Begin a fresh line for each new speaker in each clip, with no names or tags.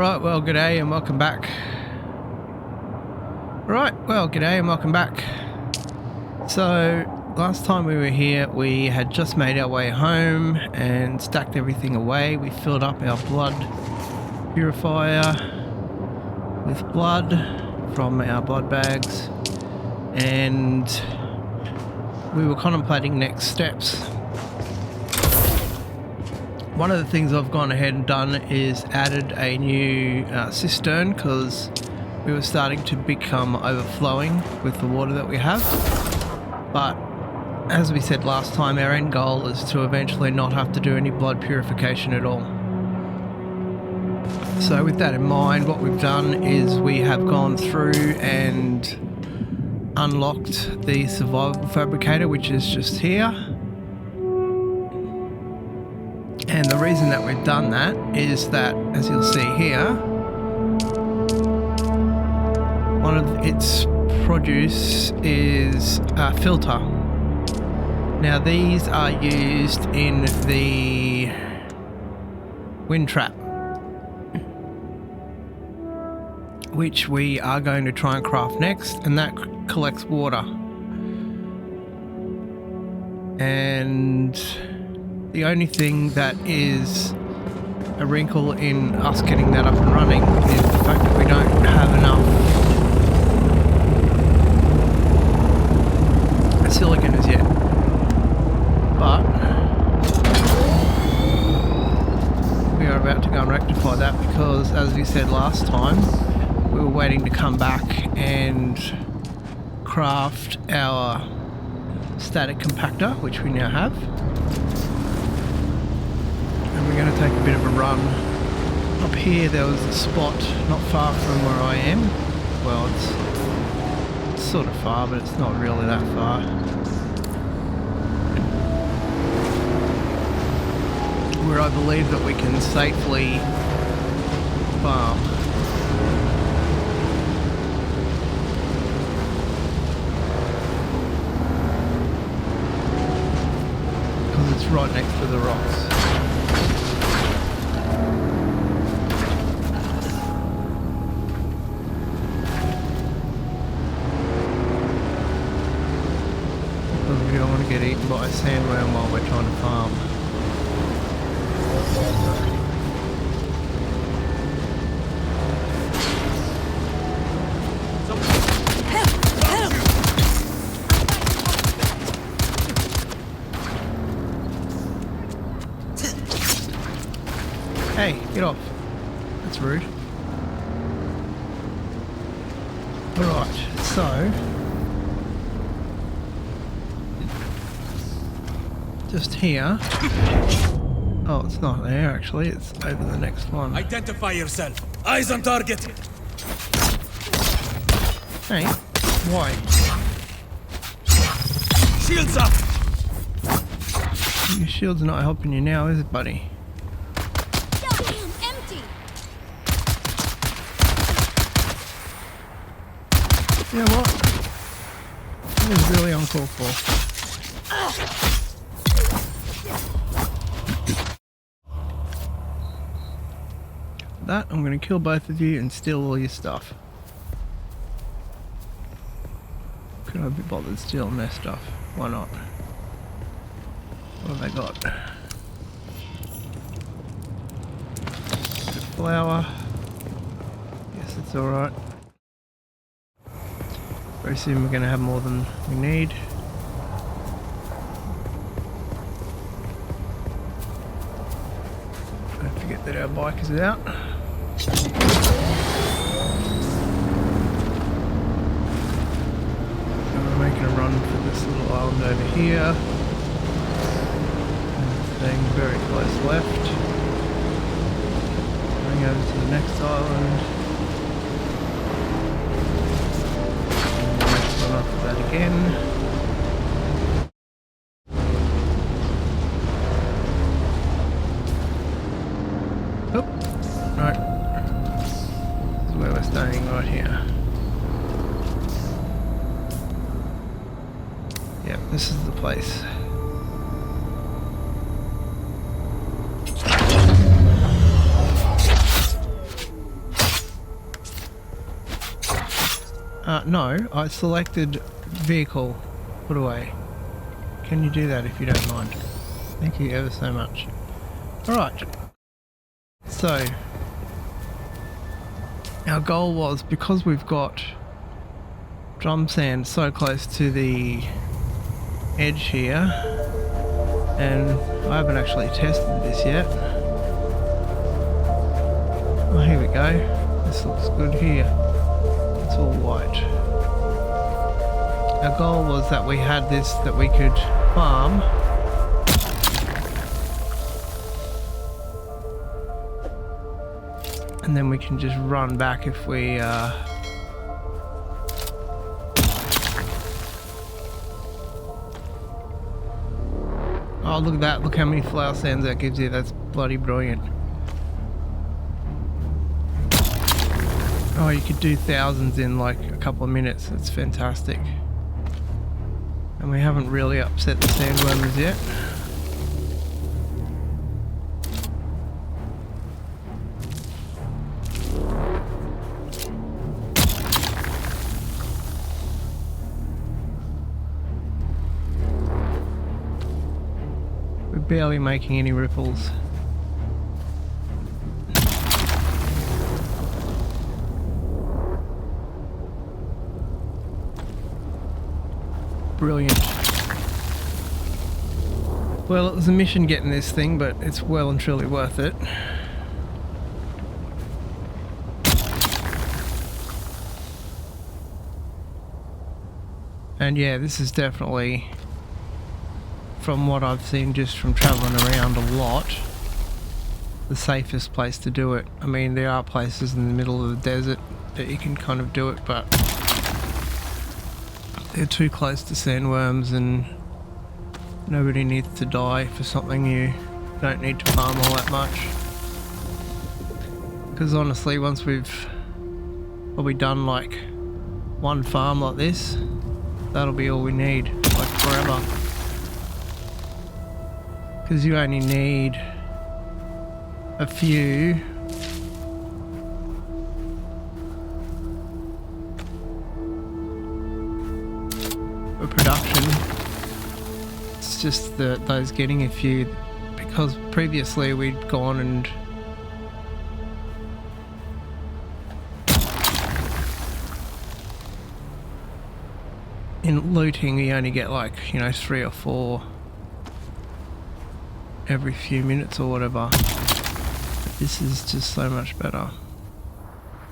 Alright, well, g'day and welcome back. So, last time we were here, we had just made our way home and stacked everything away. We filled up our blood purifier with blood from our blood bags, and we were contemplating next steps. One of the things I've gone ahead and done is added a new cistern, because we were starting to become overflowing with the water that we have. But as we said last time, our end goal is to eventually not have to do any blood purification at all. So with that in mind, what we've done is we have gone through and unlocked the survival fabricator, which is just here. And the reason that we've done that is that, as you'll see here, one of its produce is a filter. Now these are used in the wind trap, which we are going to try and craft next, and that collects water. And the only thing that is a wrinkle in us getting that up and running is the fact that we don't have enough silicone as yet. But we are about to go and rectify that, because as we said last time, we were waiting to come back and craft our static compactor, which we now have. And we're going to take a bit of a run. Up here there was a spot not far from where I am. Well, it's sort of far, but it's not really that far. Where I believe that we can safely farm. Because it's right next to the rocks. We don't want to get eaten by a sandworm while we're trying to farm. Hey, get off. That's rude. Alright, so just here. Oh, it's not there actually, it's over the next one.
Identify yourself. Eyes on target.
Hey, why?
Shields up.
Your shield's not helping you now, is it, buddy?
Empty.
You know what? That is really uncalled for. That, I'm going to kill both of you and steal all your stuff. Could I be bothered stealing their stuff? Why not? What have they got? Good flour. Yes, it's alright. Very soon we're going to have more than we need. Don't forget that our bike is out. We're making a run for this little island over here. Staying very close left. Going over to the next island. And the next one after that again. Oh, no. This is where we're staying, right here. Yep, this is the place. No, I selected vehicle, put away. Can you do that if you don't mind? Thank you ever so much. Alright. So, our goal was, because we've got drum sand so close to the edge here, and I haven't actually tested this yet. Oh, here we go. This looks good here. It's all white. Our goal was that we had this that we could farm. And then we can just run back if we oh, look at that. Look how many flower sands that gives you. That's bloody brilliant. Oh, you could do thousands in like a couple of minutes. That's fantastic. And we haven't really upset the sandwormers yet. We're barely making any ripples. Brilliant. Well, it was a mission getting this thing, but it's well and truly worth it. And yeah, this is definitely, from what I've seen just from traveling around a lot, the safest place to do it. I mean, there are places in the middle of the desert that you can kind of do it, but they're too close to sandworms, and nobody needs to die for something you don't need to farm all that much. Because honestly, once we've probably done like one farm like this, that'll be all we need, like forever. Because you only need a few for production. It's just those getting a few, because previously we'd gone and in looting you only get like, you know, 3 or 4 every few minutes or whatever. This is just so much better.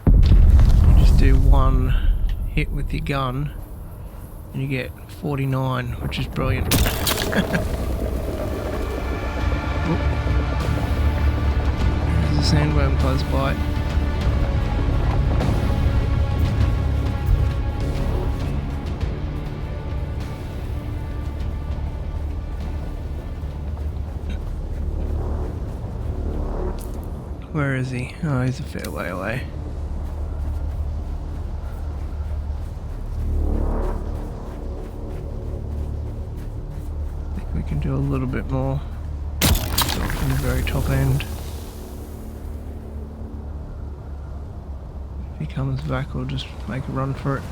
You just do one hit with your gun and you get 49, which is brilliant. There's a sandworm close by. Where is he? Oh, he's a fair way away. I think we can do a little bit more. From the very top end. If he comes back, we'll just make a run for it.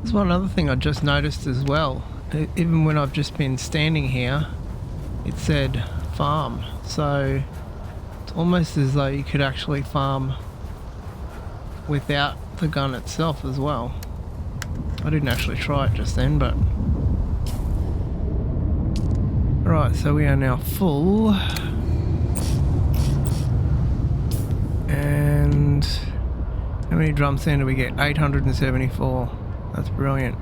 There's one other thing I just noticed as well. Even when I've just been standing here, it said farm. So it's almost as though you could actually farm without the gun itself as well. I didn't actually try it just then, but... Right, so we are now full. And how many drum sand do we get? 874. That's brilliant.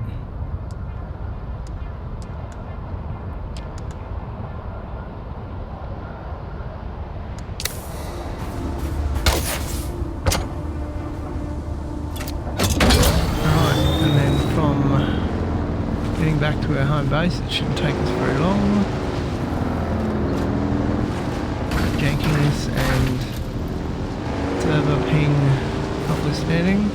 Alright, and then from getting back to our home base, it shouldn't take us very long. Jankiness and server ping notwithstanding.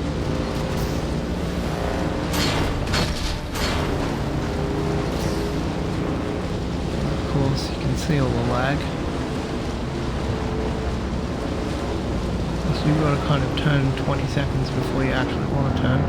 see all the lag. So you've got to kind of turn 20 seconds before you actually want to turn.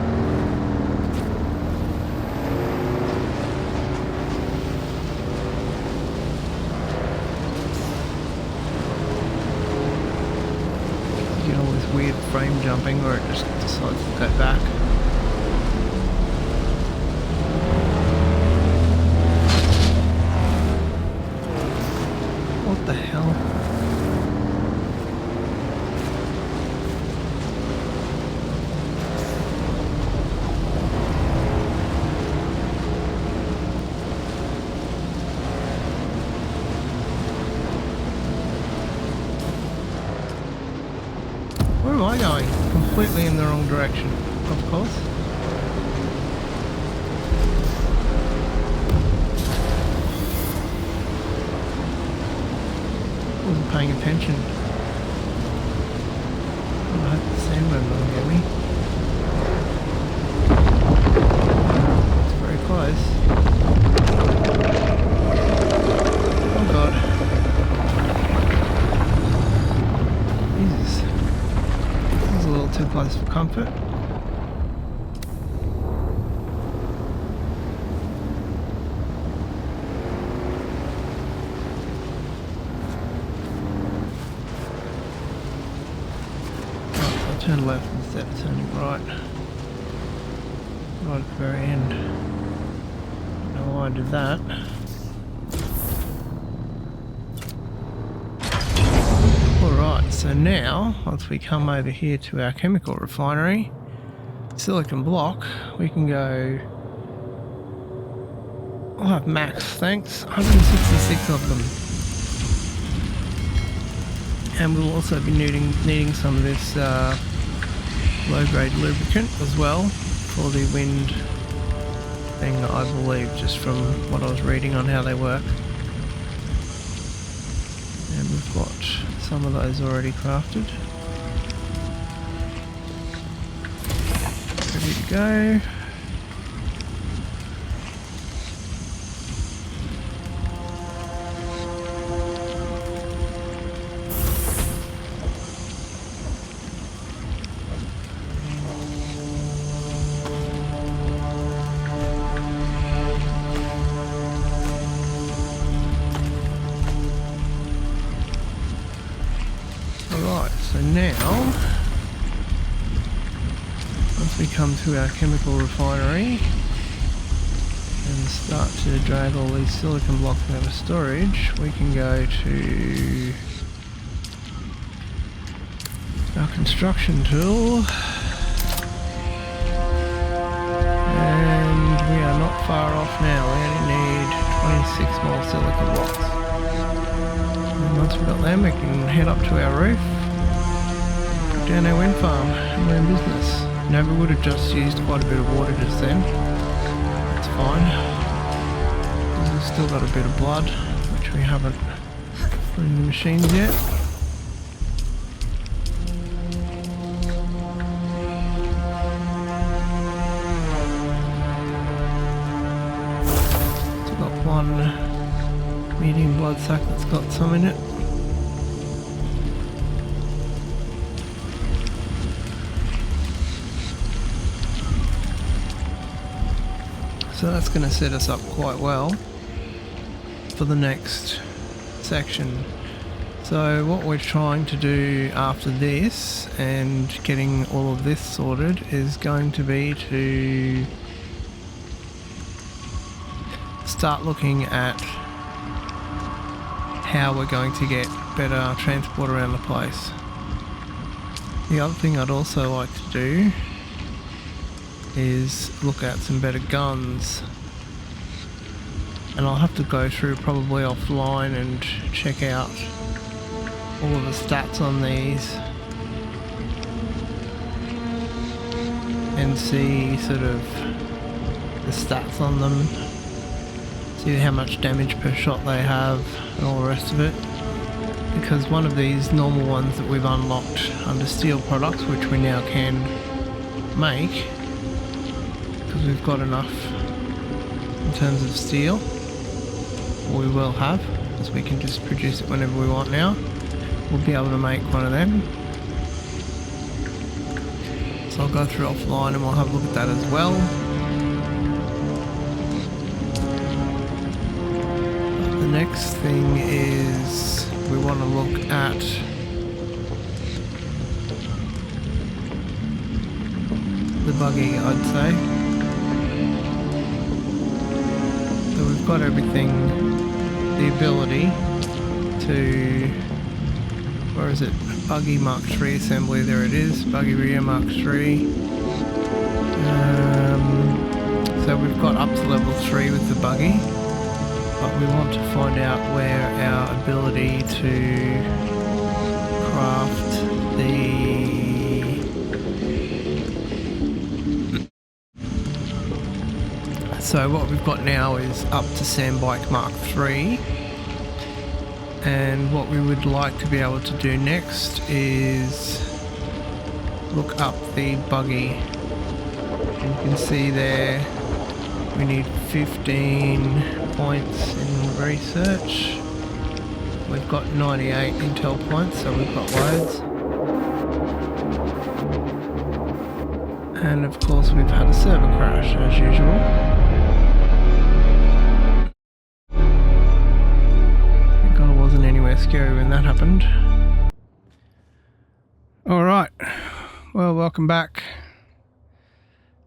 You get all this weird frame jumping where it just decides to go back. What the hell? Where am I going? Completely in the wrong direction, of course. Wasn't paying attention. I hope the sandworm doesn't get me. It's very close. Oh god. Jesus. This is a little too close for comfort. Turn left instead of turning right. Right at the very end. Don't know why I did that. Alright, so now, once we come over here to our chemical refinery, silicon block, we can go... I'll have max, thanks. 166 of them. And we'll also be needing some of this low-grade lubricant as well for the wind thing, I believe, just from what I was reading on how they work. And we've got some of those already crafted. Ready to go. So now, once we come to our chemical refinery and start to drag all these silicon blocks out of storage, we can go to our construction tool, and we are not far off now. We only need 26 more silicon blocks. And once we've got them, we can head up to our roof, down our wind farm, and we're in business. No, we would have just used quite a bit of water just then. That's fine. We've still got a bit of blood, which we haven't put in the machines yet. Still got one medium blood sac that's got some in it. So that's going to set us up quite well for the next section. So what we're trying to do after this and getting all of this sorted is going to be to start looking at how we're going to get better transport around the place. The other thing I'd also like to do is look at some better guns, and I'll have to go through probably offline and check out all of the stats on these and see sort of the stats on them, see how much damage per shot they have and all the rest of it, because one of these normal ones that we've unlocked under steel products, which we now can make because we've got enough in terms of steel, or we will have, because we can just produce it whenever we want now. We'll be able to make one of them. So I'll go through offline and we'll have a look at that as well. But the next thing is we want to look at the buggy, I'd say. So we've got everything, the ability to, where is it? Buggy Mark III assembly, there it is, buggy rear Mark III. So we've got up to level 3 with the buggy, but we want to find out where our ability to craft the so what we've got now is up to Sandbike Mark III, and what we would like to be able to do next is look up the buggy. And you can see there we need 15 points in research. We've got 98 intel points, so we've got loads. And of course we've had a server crash as usual. Anywhere scary when that happened. Alright, well, welcome back.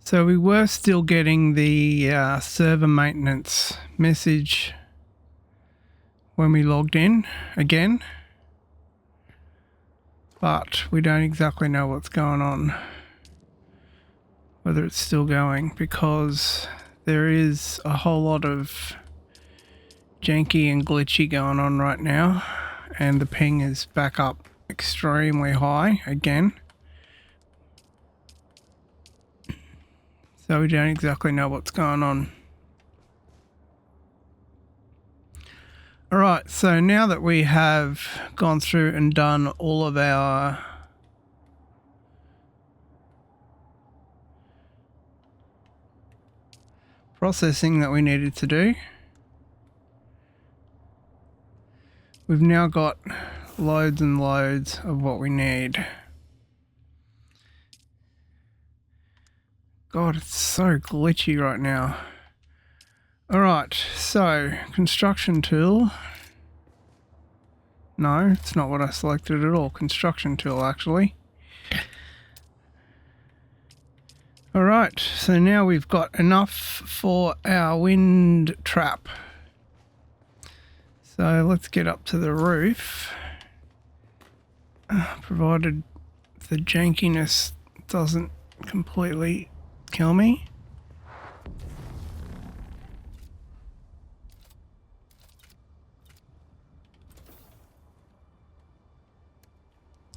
So we were still getting the server maintenance message when we logged in again, but we don't exactly know what's going on, whether it's still going, because there is a whole lot of janky and glitchy going on right now, and the ping is back up extremely high again, so we don't exactly know what's going on. Alright, so now that we have gone through and done all of our processing that we needed to do, we've now got loads and loads of what we need. God, it's so glitchy right now. Alright, so construction tool. No, it's not what I selected at all. Construction tool, actually. Alright, so now we've got enough for our wind trap. So let's get up to the roof, provided the jankiness doesn't completely kill me.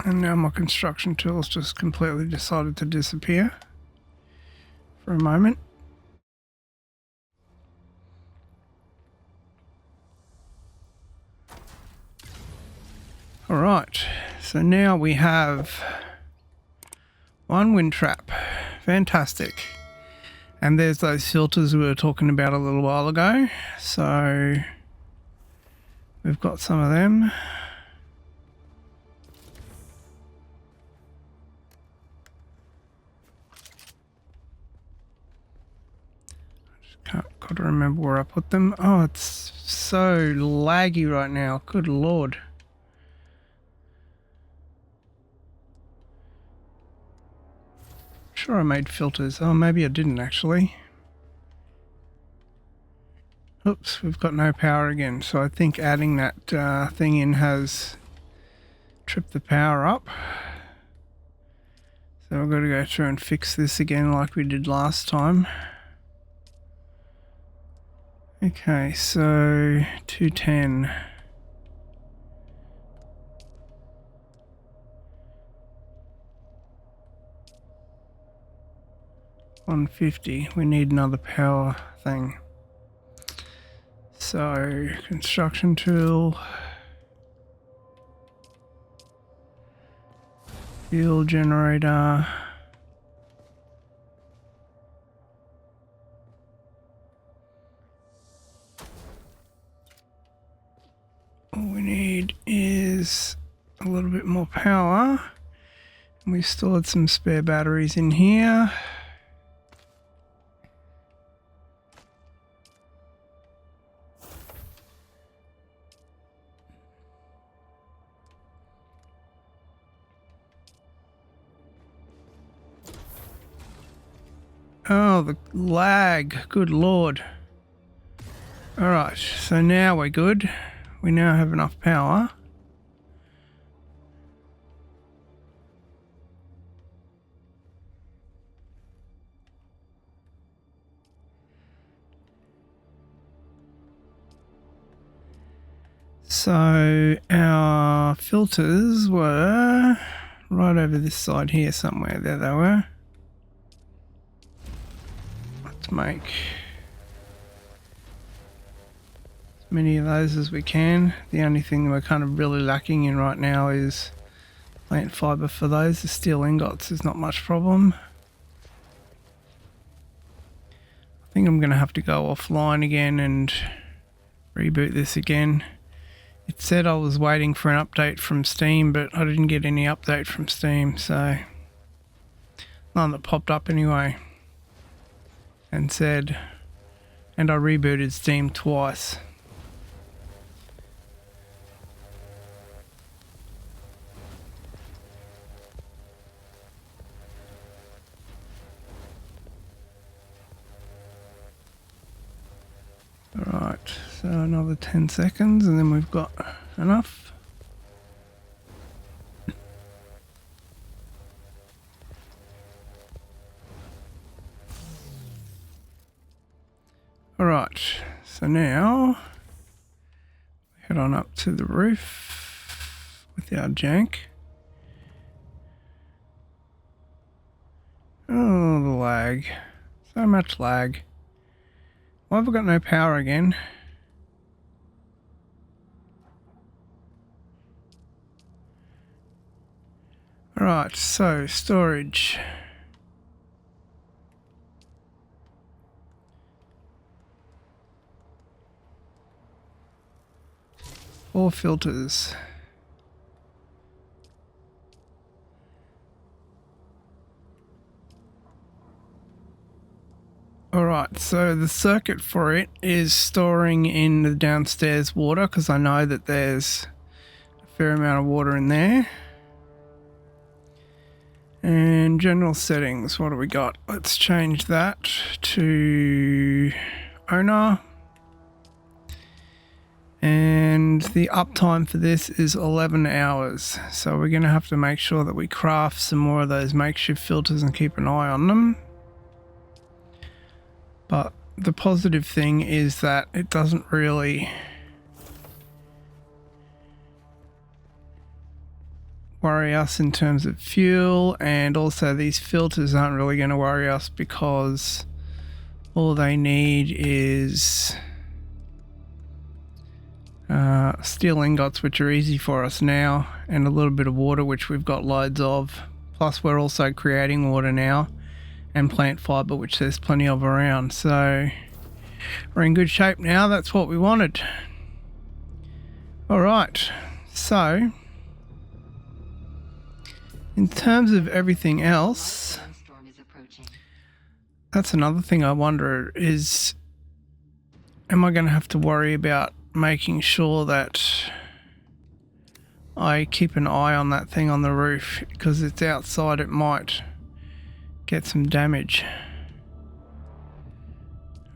And now my construction tool's just completely decided to disappear for a moment. Alright, so now we have one wind trap. Fantastic. And there's those filters we were talking about a little while ago. So we've got some of them. Got to remember where I put them. Oh, it's so laggy right now. Good Lord. Sure I made filters. Oh, maybe I didn't actually. Oops, we've got no power again. So I think adding that thing in has tripped the power up. So I've got to go through and fix this again like we did last time. Okay, so 210. $150. We need another power thing. So construction tool, fuel generator, need is a little bit more power. We've stored some spare batteries in here. Oh, the lag. Good lord. Alright, so now we're good. We now have enough power. So our filters were right over this side here somewhere. There they were. Let's make as many of those as we can. The only thing we're kind of really lacking in right now is plant fibre for those. The steel ingots is not much problem. I think I'm going to have to go offline again and reboot this again. It said I was waiting for an update from Steam, but I didn't get any update from Steam, so none that popped up anyway. And said, and I rebooted Steam twice. Alright, so another 10 seconds and then we've got enough. Alright, so now head on up to the roof with our jank. Oh, the lag. So much lag. Why have I got no power again? Alright, so storage. Four filters. Alright, so the circuit for it is storing in the downstairs water because I know that there's a fair amount of water in there. And general settings, what do we got? Let's change that to owner. And the uptime for this is 11 hours. So we're going to have to make sure that we craft some more of those makeshift filters and keep an eye on them. But the positive thing is that it doesn't really worry us in terms of fuel, and also these filters aren't really going to worry us because all they need is steel ingots, which are easy for us now, and a little bit of water, which we've got loads of. Plus we're also creating water now, and plant fibre, which there's plenty of around. So we're in good shape now. That's what we wanted. Alright, so in terms of everything else, that's another thing I wonder is, am I going to have to worry about making sure that I keep an eye on that thing on the roof, because it's outside, it might get some damage.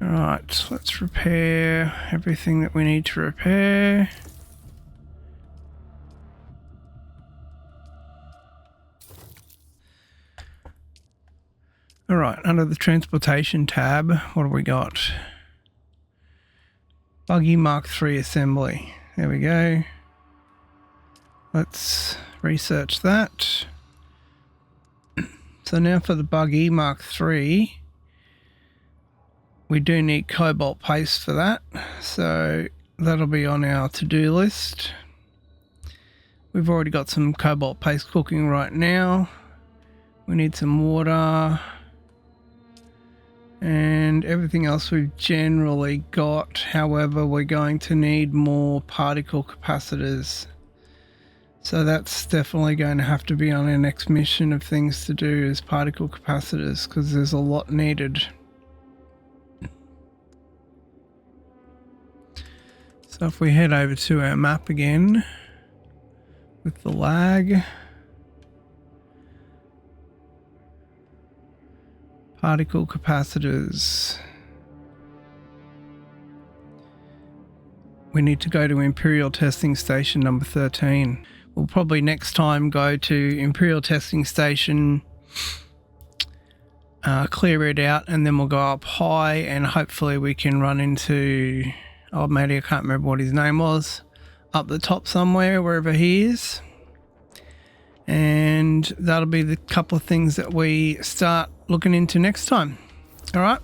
Alright, let's repair everything that we need to repair. Alright, under the transportation tab, what have we got? Buggy Mark III assembly. There we go. Let's research that. So now for the Buggy Mark III, we do need cobalt paste for that. So that'll be on our to-do list. We've already got some cobalt paste cooking right now. We need some water. And everything else we've generally got. However, we're going to need more particle capacitors. So that's definitely going to have to be on our next mission of things to do is particle capacitors, because there's a lot needed. So if we head over to our map again with the lag, particle capacitors. We need to go to Imperial Testing Station number 13. We'll probably next time go to Imperial Testing Station, clear it out, and then we'll go up high and hopefully we can run into, oh matey, I can't remember what his name was, up the top somewhere, wherever he is. And that'll be the couple of things that we start looking into next time. All right.